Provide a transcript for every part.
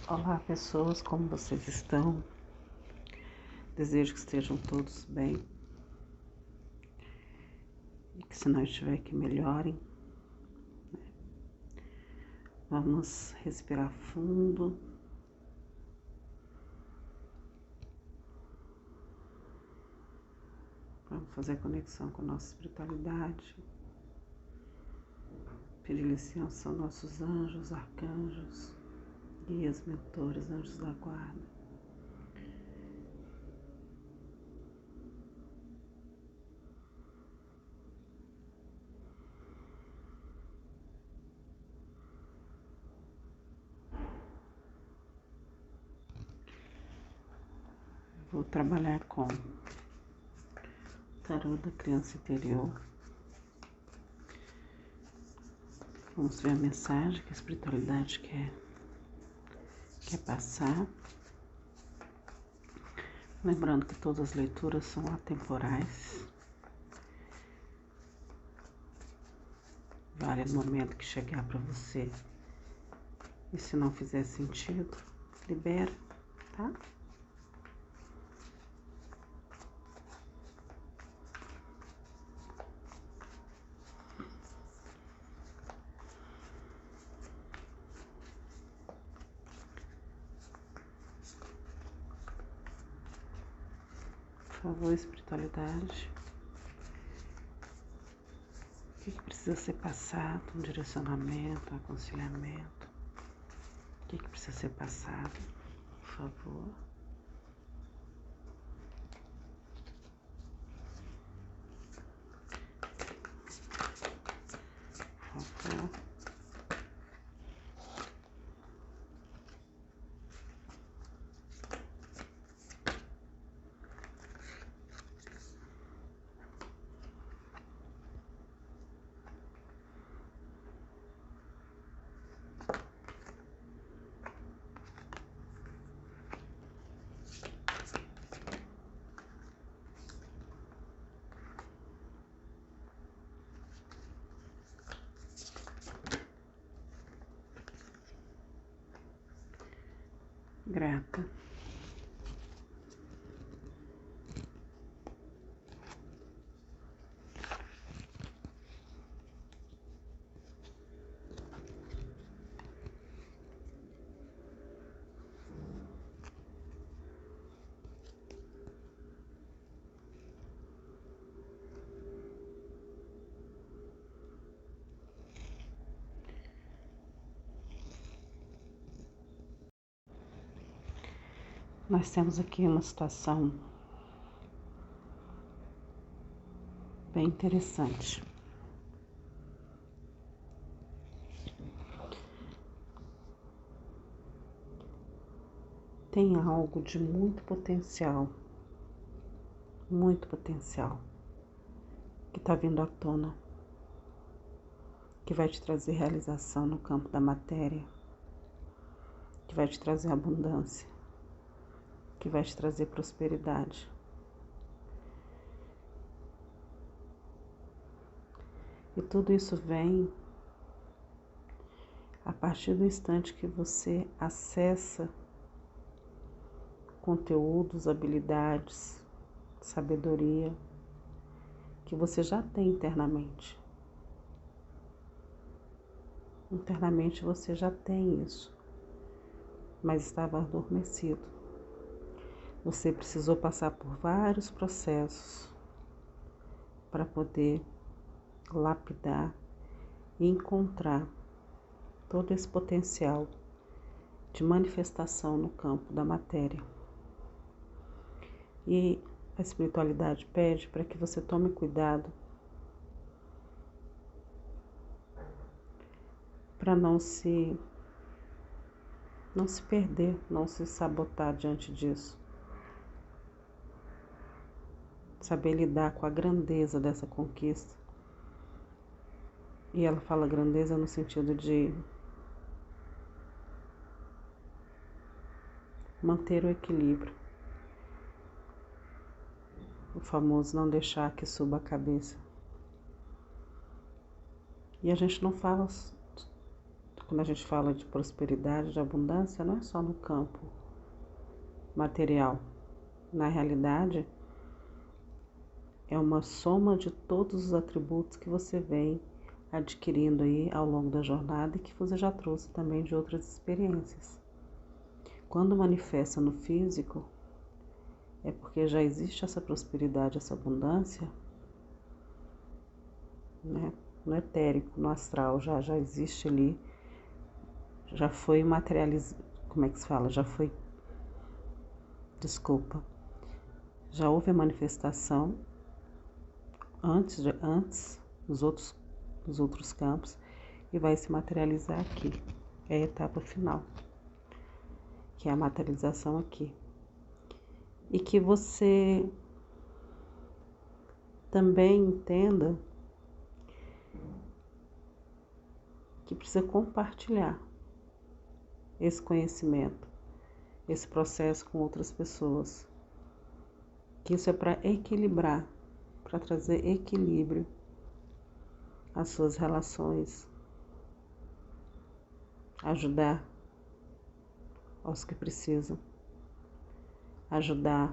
Olá, pessoas, como vocês estão? Desejo que estejam todos bem e que, se não estiver, que melhorem. Vamos respirar fundo. Vamos fazer conexão com a nossa espiritualidade. Pedir licença aos nossos anjos, arcanjos, guias, mentores, anjos da guarda. Vou trabalhar com o tarô da criança interior. Vamos ver a mensagem que a espiritualidade quer passar. Lembrando que todas as leituras são atemporais. Vale no momento que chegar para você. E se não fizer sentido, libera, tá? Por favor, espiritualidade. O que precisa ser passado? Um direcionamento, um aconselhamento. O que precisa ser passado? Por favor. Por favor. Grata. Nós temos aqui uma situação bem interessante. Tem algo de muito potencial, que está vindo à tona, que vai te trazer realização no campo da matéria, que vai te trazer abundância, que vai te trazer prosperidade. E tudo isso vem a partir do instante que você acessa conteúdos, habilidades, sabedoria que você já tem internamente. Internamente você já tem isso, mas estava adormecido. Você precisou passar por vários processos para poder lapidar e encontrar todo esse potencial de manifestação no campo da matéria. E a espiritualidade pede para que você tome cuidado para não se perder, não se sabotar diante disso. Saber lidar com a grandeza dessa conquista. E ela fala grandeza no sentido de manter o equilíbrio. O famoso não deixar que suba a cabeça. E a gente não fala quando a gente fala de prosperidade, de abundância, não é só no campo material. Na realidade, é uma soma de todos os atributos que você vem adquirindo aí ao longo da jornada e que você já trouxe também de outras experiências. Quando manifesta no físico, é porque já existe essa prosperidade, essa abundância, né? No etérico, no astral, já existe ali, já foi materializado, como é que se fala? Já houve a manifestação antes nos outros campos e vai se materializar aqui. É a etapa final, que é a materialização aqui. E que você também entenda que precisa compartilhar esse conhecimento, esse processo com outras pessoas. Que isso é para equilibrar, para trazer equilíbrio às suas relações, ajudar aos que precisam, ajudar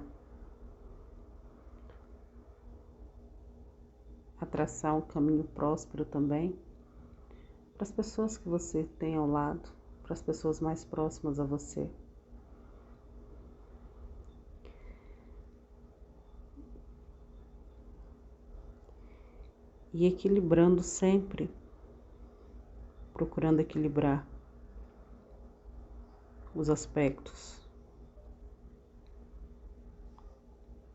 a traçar um caminho próspero também para as pessoas que você tem ao lado, para as pessoas mais próximas a você. E equilibrando sempre, procurando equilibrar os aspectos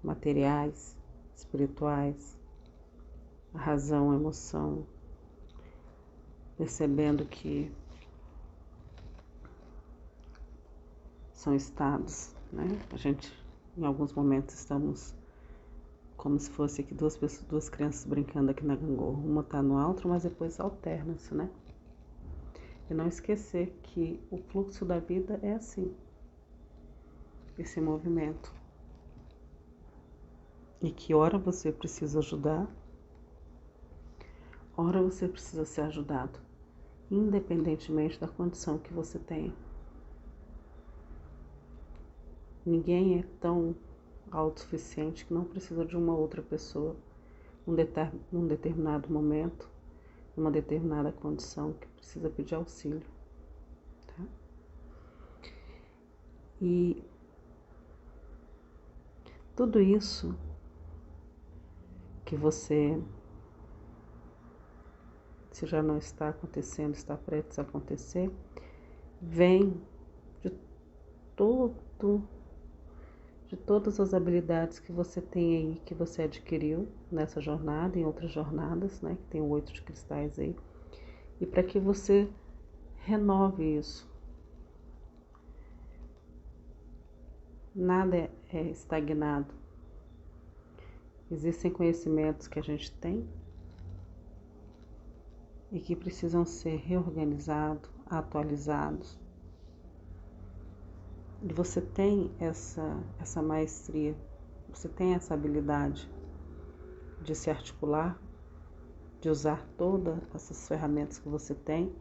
materiais, espirituais, a razão, a emoção, percebendo que são estados, né? A gente, em alguns momentos, estamos como se fosse aqui duas crianças brincando aqui na gangorra. Uma está no alto, mas depois alterna-se, né? E não esquecer que o fluxo da vida é assim, esse movimento. E que ora você precisa ajudar, ora você precisa ser ajudado, independentemente da condição que você tenha. Ninguém é tão autossuficiente que não precisa de uma outra pessoa num determinado momento, numa determinada condição que precisa pedir auxílio. Tá? E tudo isso que você, se já não está acontecendo, está prestes a acontecer, vem de todas as habilidades que você tem aí, que você adquiriu nessa jornada, em outras jornadas, né, que tem o 8 de cristais aí, e para que você renove isso. Nada é estagnado. Existem conhecimentos que a gente tem e que precisam ser reorganizados, atualizados. E você tem essa maestria, você tem essa habilidade de se articular, de usar todas essas ferramentas que você tem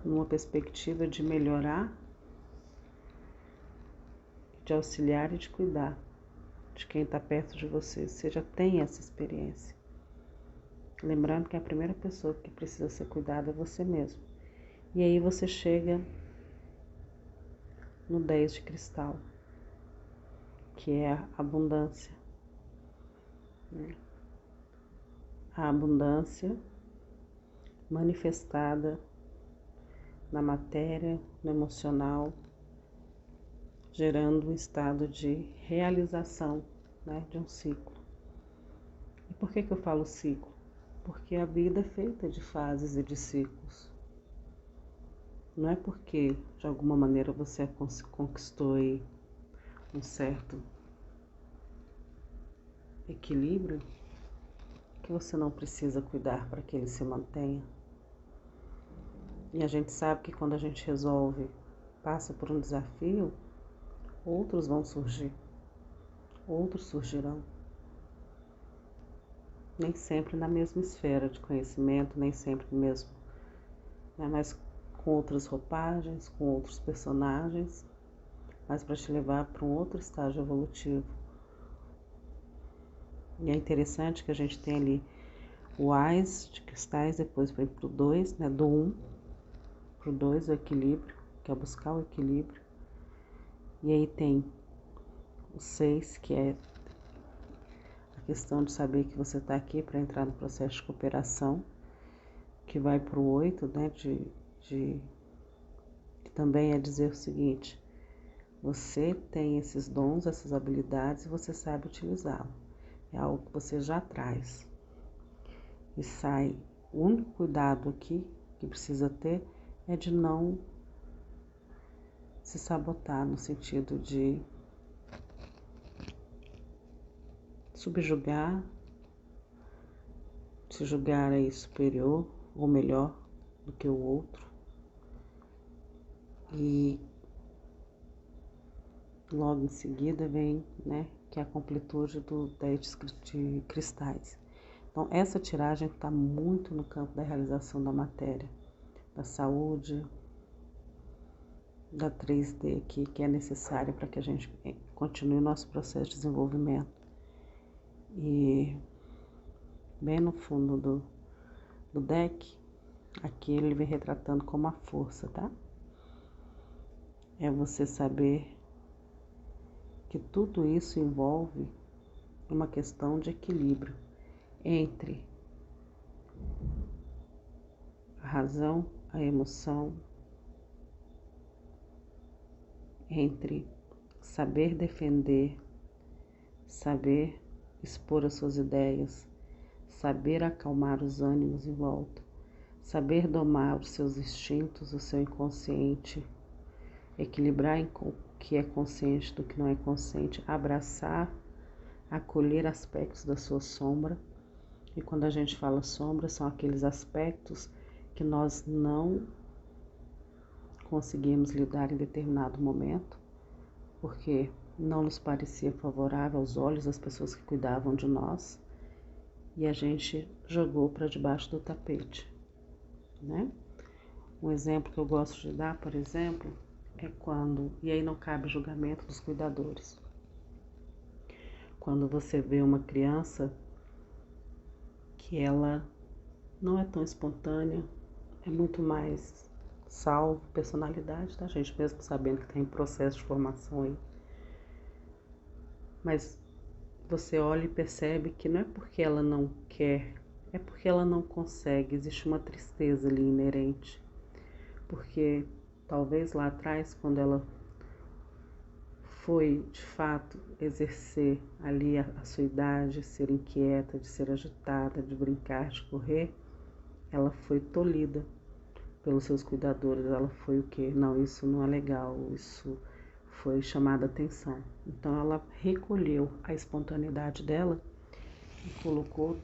numa perspectiva de melhorar, de auxiliar e de cuidar de quem está perto de você. Você já tem essa experiência. Lembrando que a primeira pessoa que precisa ser cuidada é você mesmo. E aí você chega no 10 de cristal, que é a abundância. A abundância manifestada na matéria, no emocional, gerando um estado de realização, né, de um ciclo. E por que eu falo ciclo? Porque a vida é feita de fases e de ciclos. Não é porque, de alguma maneira, você conquistou aí um certo equilíbrio que você não precisa cuidar para que ele se mantenha. E a gente sabe que quando a gente resolve, passa por um desafio, outros vão surgir, outros surgirão. Nem sempre na mesma esfera de conhecimento, nem sempre no mesmo, né? Mas com outras roupagens, com outros personagens, mas para te levar para um outro estágio evolutivo. E é interessante que a gente tem ali o AIS de cristais, depois vai para o 2, né? Do 1 para o 2, o equilíbrio, que é buscar o equilíbrio. E aí tem o 6, que é a questão de saber que você está aqui para entrar no processo de cooperação, que vai para o 8, né? Que também é dizer o seguinte: você tem esses dons, essas habilidades e você sabe utilizá-lo. É algo que você já traz. E sai. O único cuidado aqui que precisa ter é de não se sabotar, no sentido de subjugar, se julgar aí superior ou melhor do que o outro. E logo em seguida vem, né, que é a completude do 10 de cristais. Então, essa tiragem está muito no campo da realização da matéria, da saúde, da 3D aqui, que é necessária para que a gente continue o nosso processo de desenvolvimento. E bem no fundo do deck, aqui ele vem retratando como a força, tá? É você saber que tudo isso envolve uma questão de equilíbrio entre a razão, a emoção, entre saber defender, saber expor as suas ideias, saber acalmar os ânimos em volta, saber domar os seus instintos, o seu inconsciente, equilibrar o que é consciente do que não é consciente, abraçar, acolher aspectos da sua sombra. E quando a gente fala sombra, são aqueles aspectos que nós não conseguimos lidar em determinado momento, porque não nos parecia favorável aos olhos das pessoas que cuidavam de nós, e a gente jogou para debaixo do tapete, né? Um exemplo que eu gosto de dar, por exemplo, é quando, e aí não cabe julgamento dos cuidadores, quando você vê uma criança que ela não é tão espontânea, é muito mais salvo, personalidade, tá, gente? Mesmo sabendo que está em processo de formação aí. Mas você olha e percebe que não é porque ela não quer, é porque ela não consegue. Existe uma tristeza ali inerente. Porque talvez lá atrás, quando ela foi de fato exercer ali a sua idade, ser inquieta, de ser agitada, de brincar, de correr, ela foi tolhida pelos seus cuidadores. Ela foi o quê? Não, isso não é legal, isso foi chamada atenção. Então ela recolheu a espontaneidade dela e colocou,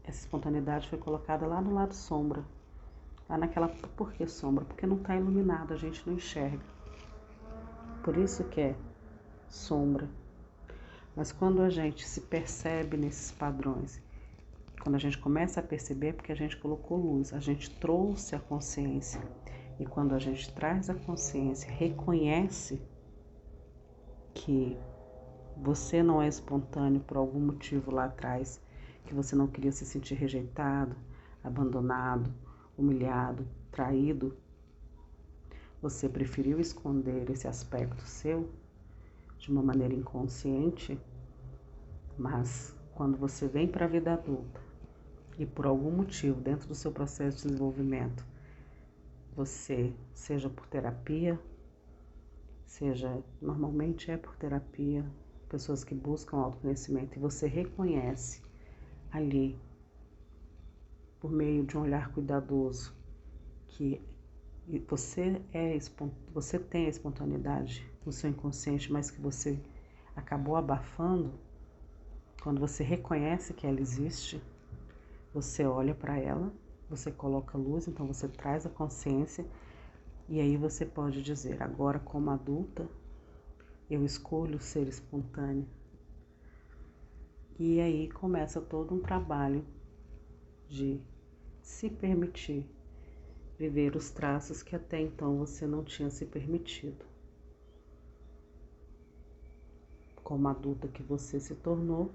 essa espontaneidade foi colocada lá no lado sombra, lá naquela, por que sombra? Porque não está iluminado, a gente não enxerga. Por isso que é sombra. Mas quando a gente se percebe nesses padrões, quando a gente começa a perceber, é porque a gente colocou luz, a gente trouxe a consciência. E quando a gente traz a consciência, reconhece que você não é espontâneo por algum motivo lá atrás, que você não queria se sentir rejeitado, abandonado, humilhado, traído, você preferiu esconder esse aspecto seu de uma maneira inconsciente, mas quando você vem para a vida adulta e por algum motivo dentro do seu processo de desenvolvimento, você, seja por terapia, seja, normalmente é por terapia, pessoas que buscam autoconhecimento, e você reconhece ali, por meio de um olhar cuidadoso, que você tem a espontaneidade no seu inconsciente, mas que você acabou abafando. Quando você reconhece que ela existe, você olha para ela, você coloca luz, então você traz a consciência, e aí você pode dizer: agora, como adulta, eu escolho ser espontânea. E aí começa todo um trabalho de se permitir viver os traços que até então você não tinha se permitido. Como adulta que você se tornou,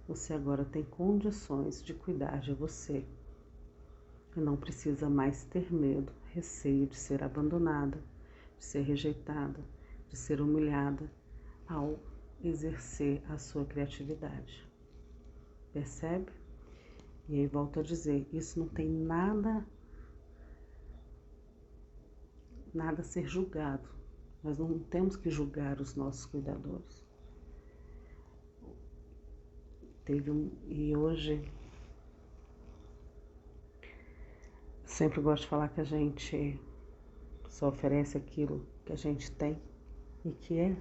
você agora tem condições de cuidar de você. E não precisa mais ter medo, receio de ser abandonada, de ser rejeitada, de ser humilhada ao exercer a sua criatividade. Percebe? E aí volto a dizer, isso não tem nada a ser julgado. Nós não temos que julgar os nossos cuidadores. E hoje, sempre gosto de falar que a gente só oferece aquilo que a gente tem e que é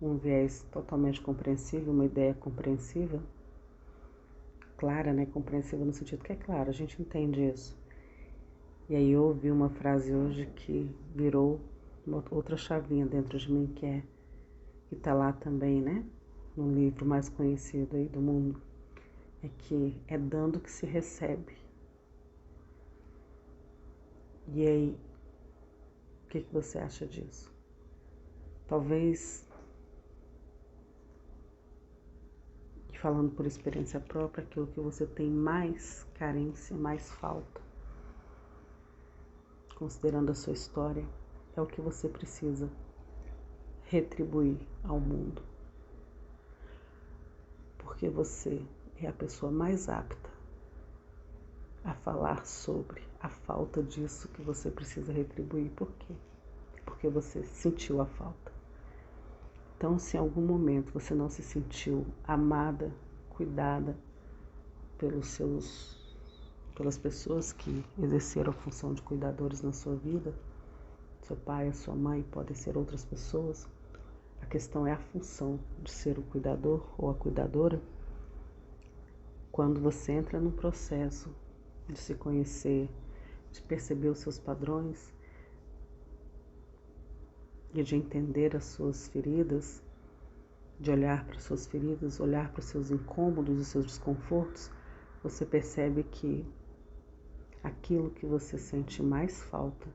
um viés totalmente compreensível, uma ideia compreensível, clara, né? Compreensível no sentido que é claro, a gente entende isso. E aí eu ouvi uma frase hoje que virou uma outra chavinha dentro de mim, que tá lá também, né? No livro mais conhecido aí do mundo, é que é dando que se recebe. E aí, o que você acha disso? Talvez, falando por experiência própria, aquilo que você tem mais carência, mais falta, considerando a sua história, é o que você precisa retribuir ao mundo. Porque você é a pessoa mais apta a falar sobre a falta disso que você precisa retribuir. Por quê? Porque você sentiu a falta. Então, se em algum momento você não se sentiu amada, cuidada pelas pessoas que exerceram a função de cuidadores na sua vida, seu pai, a sua mãe, podem ser outras pessoas, a questão é a função de ser o cuidador ou a cuidadora. Quando você entra num processo de se conhecer, de perceber os seus padrões e de entender as suas feridas, de olhar para as suas feridas, olhar para os seus incômodos, os seus desconfortos, você percebe que aquilo que você sente mais falta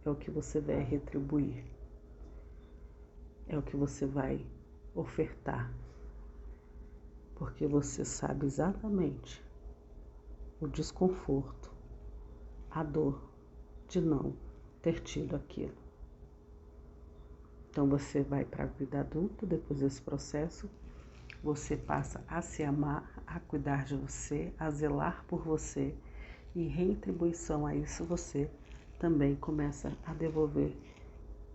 é o que você vai retribuir, é o que você vai ofertar, porque você sabe exatamente o desconforto, a dor de não ter tido aquilo. Então você vai para a vida adulta, depois desse processo, você passa a se amar, a cuidar de você, a zelar por você, e em retribuição a isso você também começa a devolver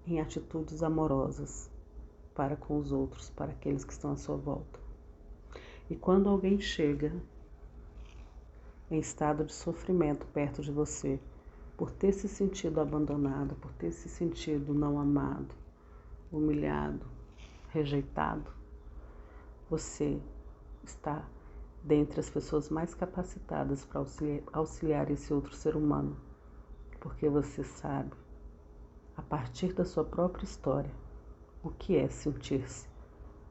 em atitudes amorosas para com os outros, para aqueles que estão à sua volta. E quando alguém chega em estado de sofrimento perto de você, por ter se sentido abandonado, por ter se sentido não amado, humilhado, rejeitado, você está dentre as pessoas mais capacitadas para auxiliar esse outro ser humano, porque você sabe, a partir da sua própria história, o que é sentir-se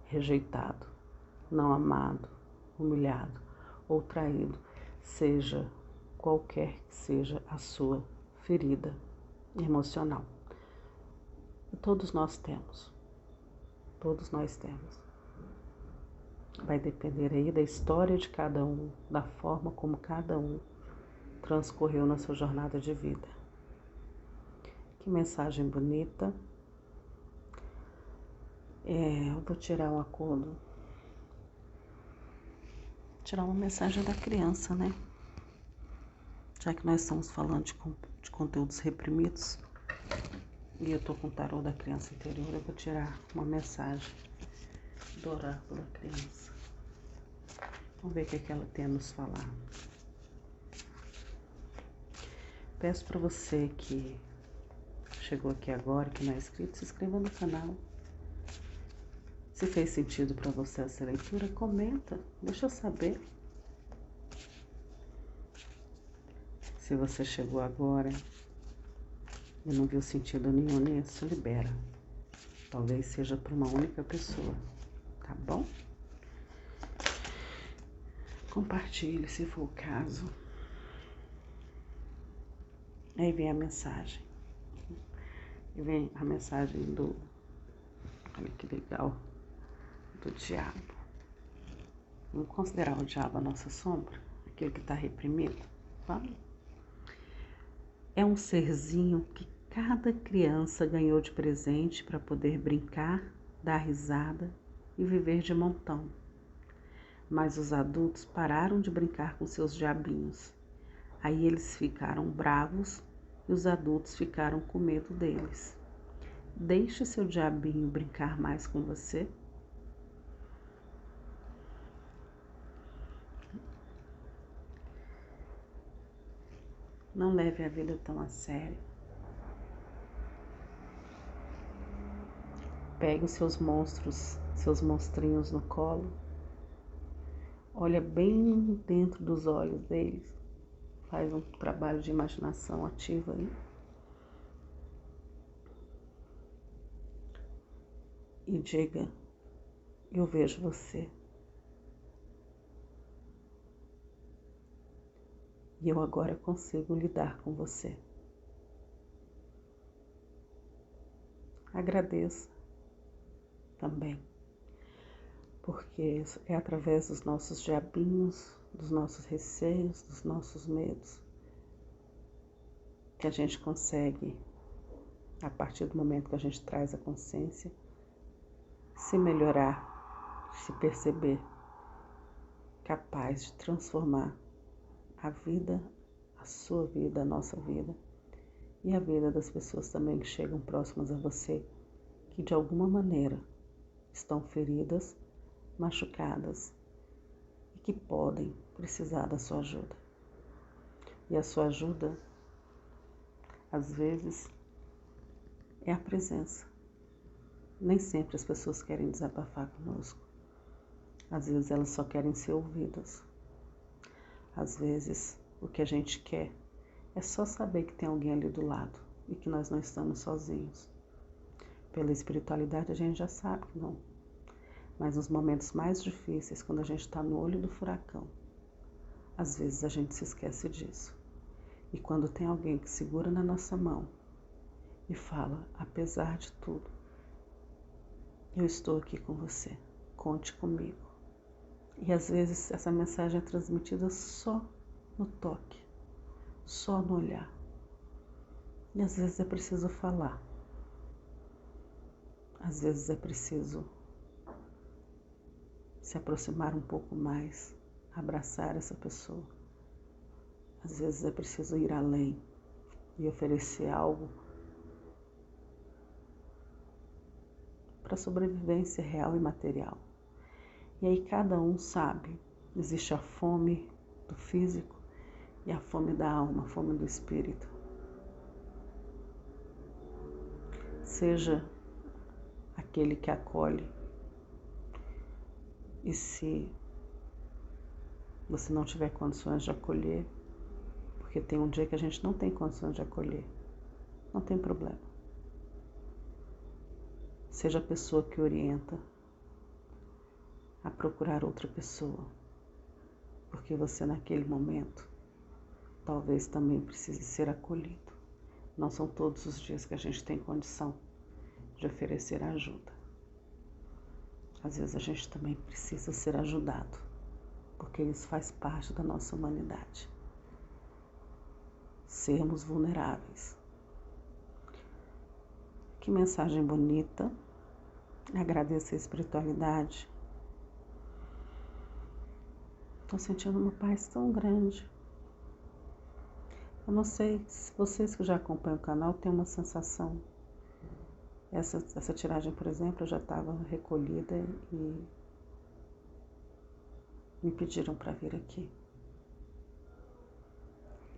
rejeitado, não amado, humilhado ou traído, seja qualquer que seja a sua ferida emocional. E todos nós temos, todos nós temos. Vai depender aí da história de cada um, da forma como cada um transcorreu na sua jornada de vida. Que mensagem bonita. Eu vou tirar um acordo. Tirar uma mensagem da criança, né? Já que nós estamos falando de conteúdos reprimidos, e eu tô com o tarô da criança interior, eu vou tirar uma mensagem do oráculo da criança. Vamos ver o que ela tem a nos falar. Peço para você que chegou aqui agora, que não é inscrito, se inscreva no canal. Se fez sentido para você essa leitura, comenta, deixa eu saber. Se você chegou agora e não viu sentido nenhum nisso, libera. Talvez seja para uma única pessoa, tá bom? Compartilhe se for o caso. Aí vem a mensagem. E vem a mensagem do... Olha que legal. Do diabo. Vamos considerar o diabo a nossa sombra? Aquilo que está reprimido? Vamos? É um serzinho que cada criança ganhou de presente para poder brincar, dar risada e viver de montão. Mas os adultos pararam de brincar com seus diabinhos. Aí eles ficaram bravos e os adultos ficaram com medo deles. Deixe seu diabinho brincar mais com você. Não leve a vida tão a sério. Pegue os seus monstros, seus monstrinhos no colo. Olha bem dentro dos olhos deles. Faz um trabalho de imaginação ativa aí. E diga, eu vejo você. E eu agora consigo lidar com você. Agradeça também, porque é através dos nossos diabinhos, dos nossos receios, dos nossos medos, que a gente consegue, a partir do momento que a gente traz a consciência, se melhorar, se perceber capaz de transformar a vida, a sua vida, a nossa vida e a vida das pessoas também que chegam próximas a você, que de alguma maneira estão feridas, machucadas e que podem precisar da sua ajuda. E a sua ajuda, às vezes, é a presença. Nem sempre as pessoas querem desabafar conosco. Às vezes elas só querem ser ouvidas. Às vezes o que a gente quer é só saber que tem alguém ali do lado e que nós não estamos sozinhos. Pela espiritualidade a gente já sabe que não. Mas nos momentos mais difíceis, quando a gente está no olho do furacão, às vezes a gente se esquece disso. E quando tem alguém que segura na nossa mão e fala, apesar de tudo, eu estou aqui com você, conte comigo. E às vezes essa mensagem é transmitida só no toque, só no olhar. E às vezes é preciso falar. Às vezes é preciso se aproximar um pouco mais, abraçar essa pessoa. Às vezes é preciso ir além e oferecer algo para a sobrevivência real e material. E aí cada um sabe, existe a fome do físico e a fome da alma, a fome do espírito. Seja aquele que acolhe. E se você não tiver condições de acolher, porque tem um dia que a gente não tem condições de acolher, não tem problema. Seja a pessoa que orienta a procurar outra pessoa, porque você naquele momento talvez também precise ser acolhido. Não são todos os dias que a gente tem condição de oferecer ajuda. Às vezes a gente também precisa ser ajudado, porque isso faz parte da nossa humanidade. Sermos vulneráveis. Que mensagem bonita. Agradeço a espiritualidade. Estou sentindo uma paz tão grande. Eu não sei se vocês que já acompanham o canal têm uma sensação. Essa tiragem, por exemplo, eu já estava recolhida e me pediram para vir aqui.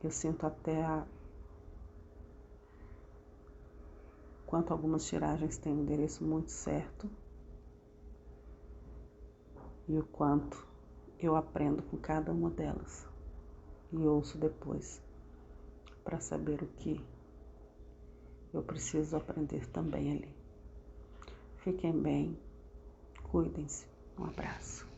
Eu sinto até quanto algumas tiragens têm um endereço muito certo e o quanto eu aprendo com cada uma delas e ouço depois para saber o que eu preciso aprender também ali. Fiquem bem, cuidem-se. Um abraço.